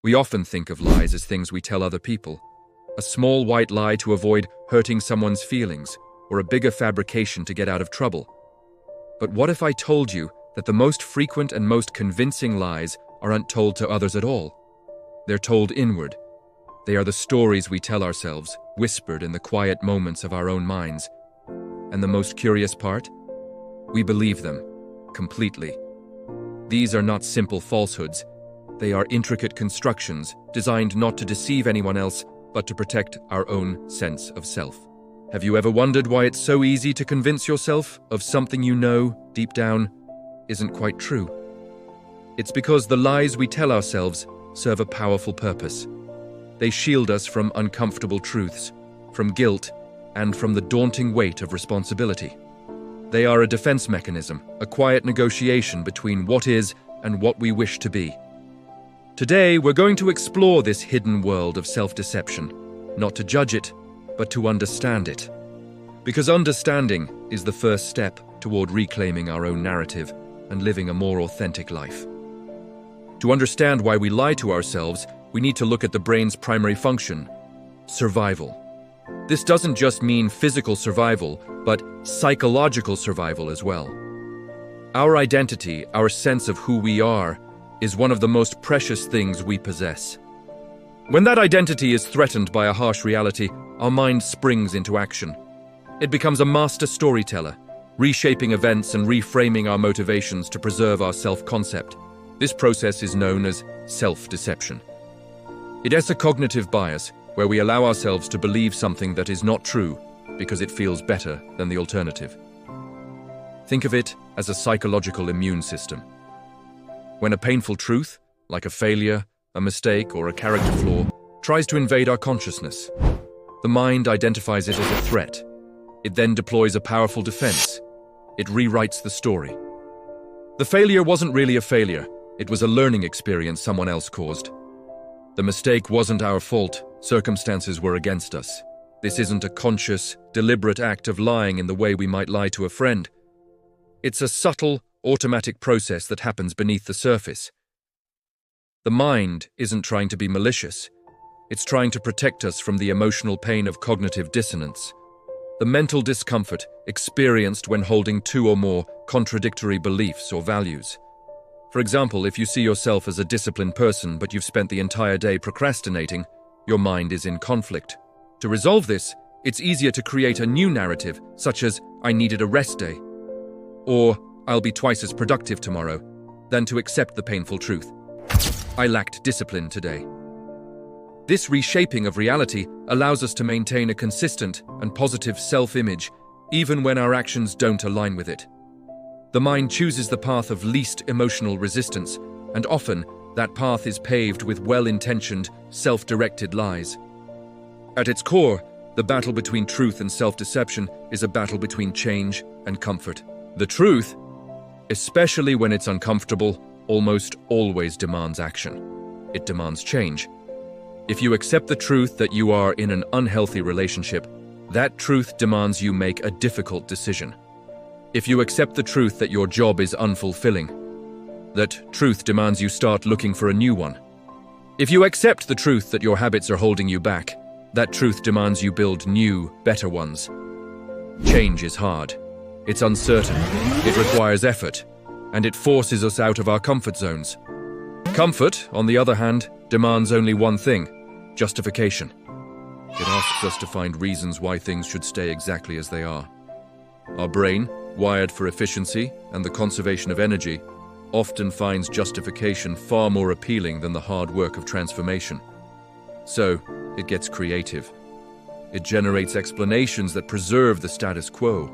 We often think of lies as things we tell other people. A small white lie to avoid hurting someone's feelings, or a bigger fabrication to get out of trouble. But what if I told you that the most frequent and most convincing lies aren't told to others at all? They're told inward. They are the stories we tell ourselves, whispered in the quiet moments of our own minds. And the most curious part? We believe them, completely. These are not simple falsehoods. They are intricate constructions designed not to deceive anyone else, but to protect our own sense of self. Have you ever wondered why it's so easy to convince yourself of something you know, deep down, isn't quite true? It's because the lies we tell ourselves serve a powerful purpose. They shield us from uncomfortable truths, from guilt, and from the daunting weight of responsibility. They are a defense mechanism, a quiet negotiation between what is and what we wish to be. Today, we're going to explore this hidden world of self-deception, not to judge it, but to understand it. Because understanding is the first step toward reclaiming our own narrative and living a more authentic life. To understand why we lie to ourselves, we need to look at the brain's primary function: survival. This doesn't just mean physical survival, but psychological survival as well. Our identity, our sense of who we are, is one of the most precious things we possess. When that identity is threatened by a harsh reality, our mind springs into action. It becomes a master storyteller, reshaping events and reframing our motivations to preserve our self-concept. This process is known as self-deception. It is a cognitive bias where we allow ourselves to believe something that is not true because it feels better than the alternative. Think of it as a psychological immune system. When a painful truth, like a failure, a mistake, or a character flaw, tries to invade our consciousness, the mind identifies it as a threat. It then deploys a powerful defense. It rewrites the story. The failure wasn't really a failure. It was a learning experience someone else caused. The mistake wasn't our fault. Circumstances were against us. This isn't a conscious, deliberate act of lying in the way we might lie to a friend. It's a subtle, automatic process that happens beneath the surface. The mind isn't trying to be malicious. It's trying to protect us from the emotional pain of cognitive dissonance, the mental discomfort experienced when holding two or more contradictory beliefs or values. For example, if you see yourself as a disciplined person but you've spent the entire day procrastinating, your mind is in conflict. To resolve this, it's easier to create a new narrative, such as, "I needed a rest day," or "I'll be twice as productive tomorrow," than to accept the painful truth: "I lacked discipline today." This reshaping of reality allows us to maintain a consistent and positive self-image, even when our actions don't align with it. The mind chooses the path of least emotional resistance, and often that path is paved with well-intentioned, self-directed lies. At its core, the battle between truth and self-deception is a battle between change and comfort. The truth, especially when it's uncomfortable, almost always demands action. It demands change. If you accept the truth that you are in an unhealthy relationship, that truth demands you make a difficult decision. If you accept the truth that your job is unfulfilling, that truth demands you start looking for a new one. If you accept the truth that your habits are holding you back, that truth demands you build new, better ones. Change is hard. It's uncertain. It requires effort. And it forces us out of our comfort zones. Comfort, on the other hand, demands only one thing: justification. It asks us to find reasons why things should stay exactly as they are. Our brain, wired for efficiency and the conservation of energy, often finds justification far more appealing than the hard work of transformation. So, it gets creative. It generates explanations that preserve the status quo.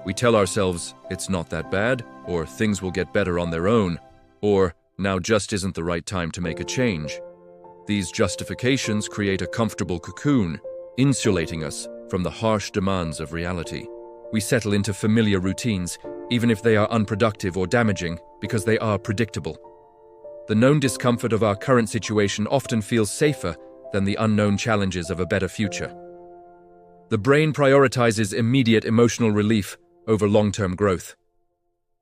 We tell ourselves it's not that bad, or things will get better on their own, or now just isn't the right time to make a change. These justifications create a comfortable cocoon, insulating us from the harsh demands of reality. We settle into familiar routines, even if they are unproductive or damaging, because they are predictable. The known discomfort of our current situation often feels safer than the unknown challenges of a better future. The brain prioritizes immediate emotional relief over long-term growth.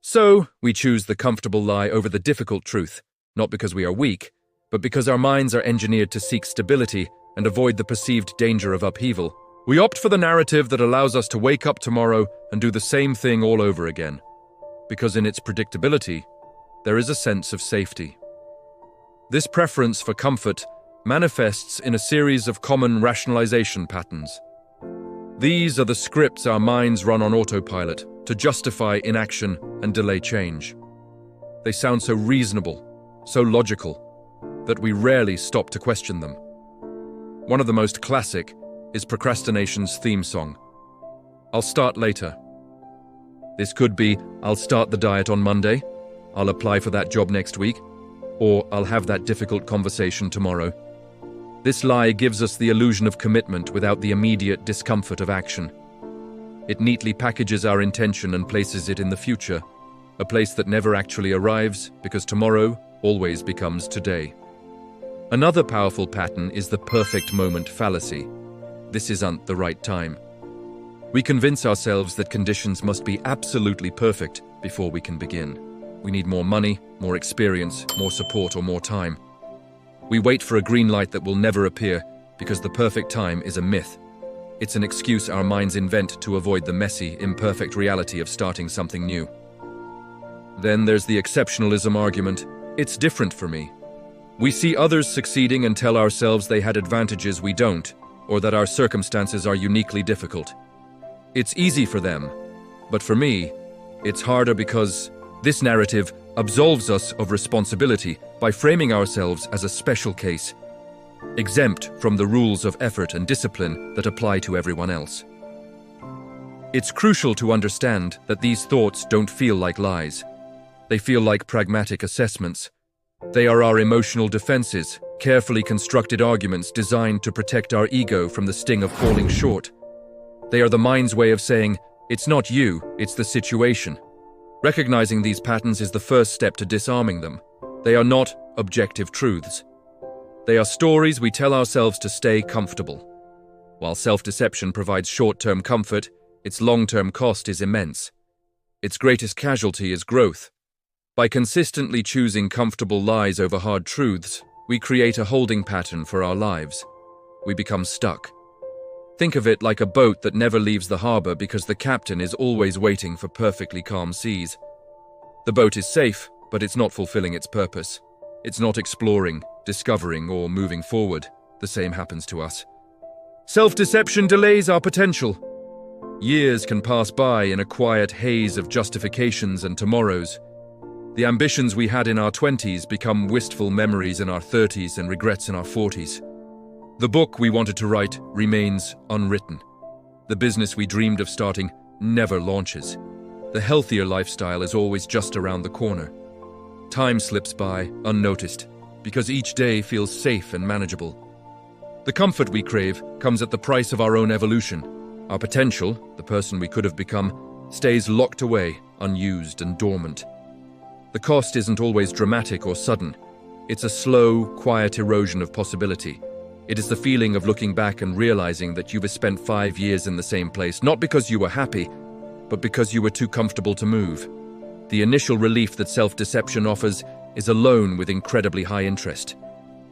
So, we choose the comfortable lie over the difficult truth, not because we are weak, but because our minds are engineered to seek stability and avoid the perceived danger of upheaval, we opt for the narrative that allows us to wake up tomorrow and do the same thing all over again. Because in its predictability, there is a sense of safety. This preference for comfort manifests in a series of common rationalization patterns. These are the scripts our minds run on autopilot to justify inaction and delay change. They sound so reasonable, so logical, that we rarely stop to question them. One of the most classic is procrastination's theme song. I'll start later. This could be, I'll start the diet on Monday, I'll apply for that job next week, or I'll have that difficult conversation tomorrow. This lie gives us the illusion of commitment without the immediate discomfort of action. It neatly packages our intention and places it in the future, a place that never actually arrives because tomorrow always becomes today. Another powerful pattern is the perfect moment fallacy. This isn't the right time. We convince ourselves that conditions must be absolutely perfect before we can begin. We need more money, more experience, more support, or more time. We wait for a green light that will never appear because the perfect time is a myth. It's an excuse our minds invent to avoid the messy, imperfect reality of starting something new. Then there's the exceptionalism argument. It's different for me. We see others succeeding and tell ourselves they had advantages we don't, or that our circumstances are uniquely difficult. It's easy for them, but for me, it's harder because this narrative absolves us of responsibility by framing ourselves as a special case, exempt from the rules of effort and discipline that apply to everyone else. It's crucial to understand that these thoughts don't feel like lies. They feel like pragmatic assessments. They are our emotional defenses, carefully constructed arguments designed to protect our ego from the sting of falling short. They are the mind's way of saying, it's not you, it's the situation. Recognizing these patterns is the first step to disarming them. They are not objective truths. They are stories we tell ourselves to stay comfortable. While self-deception provides short-term comfort, its long-term cost is immense. Its greatest casualty is growth. By consistently choosing comfortable lies over hard truths, we create a holding pattern for our lives. We become stuck. Think of it like a boat that never leaves the harbor because the captain is always waiting for perfectly calm seas. The boat is safe, but it's not fulfilling its purpose. It's not exploring, discovering, or moving forward. The same happens to us. Self-deception delays our potential. Years can pass by in a quiet haze of justifications and tomorrows. The ambitions we had in our 20s become wistful memories in our 30s and regrets in our 40s. The book we wanted to write remains unwritten. The business we dreamed of starting never launches. The healthier lifestyle is always just around the corner. Time slips by, unnoticed, because each day feels safe and manageable. The comfort we crave comes at the price of our own evolution. Our potential, the person we could have become, stays locked away, unused and dormant. The cost isn't always dramatic or sudden. It's a slow, quiet erosion of possibility. It is the feeling of looking back and realizing that you've spent 5 years in the same place, not because you were happy, but because you were too comfortable to move. The initial relief that self-deception offers is a loan with incredibly high interest.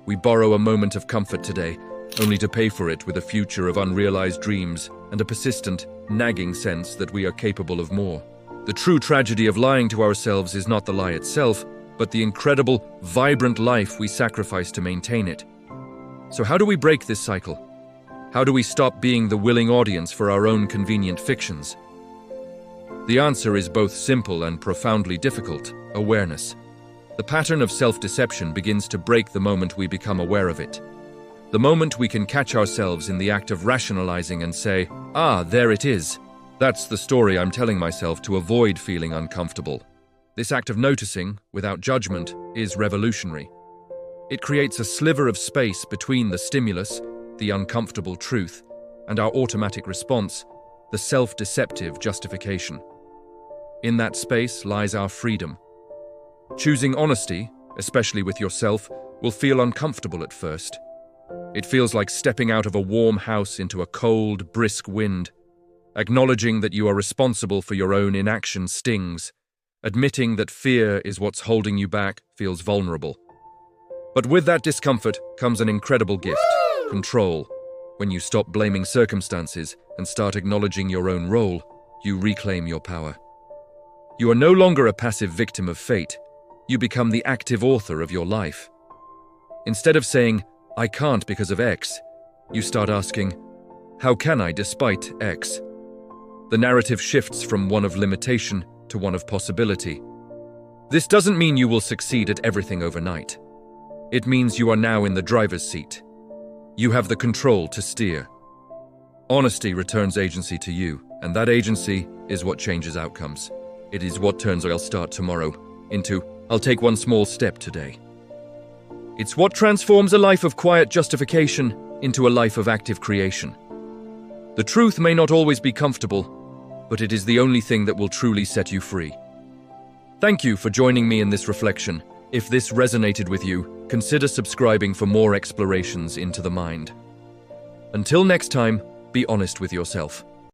We borrow a moment of comfort today, only to pay for it with a future of unrealized dreams and a persistent, nagging sense that we are capable of more. The true tragedy of lying to ourselves is not the lie itself, but the incredible, vibrant life we sacrifice to maintain it. So how do we break this cycle? How do we stop being the willing audience for our own convenient fictions? The answer is both simple and profoundly difficult: awareness. The pattern of self-deception begins to break the moment we become aware of it. The moment we can catch ourselves in the act of rationalizing and say, there it is. That's the story I'm telling myself to avoid feeling uncomfortable. This act of noticing, without judgment, is revolutionary. It creates a sliver of space between the stimulus, the uncomfortable truth, and our automatic response, the self-deceptive justification. In that space lies our freedom. Choosing honesty, especially with yourself, will feel uncomfortable at first. It feels like stepping out of a warm house into a cold, brisk wind. Acknowledging that you are responsible for your own inaction stings. Admitting that fear is what's holding you back feels vulnerable. But with that discomfort comes an incredible gift: control. When you stop blaming circumstances and start acknowledging your own role, you reclaim your power. You are no longer a passive victim of fate. You become the active author of your life. Instead of saying, "I can't because of X," you start asking, "How can I despite X?" The narrative shifts from one of limitation to one of possibility. This doesn't mean you will succeed at everything overnight. It means you are now in the driver's seat. You have the control to steer. Honesty returns agency to you, and that agency is what changes outcomes. It is what turns "I'll start tomorrow" into "I'll take one small step today." It's what transforms a life of quiet justification into a life of active creation. The truth may not always be comfortable, but it is the only thing that will truly set you free. Thank you for joining me in this reflection. If this resonated with you, consider subscribing for more explorations into the mind. Until next time, be honest with yourself.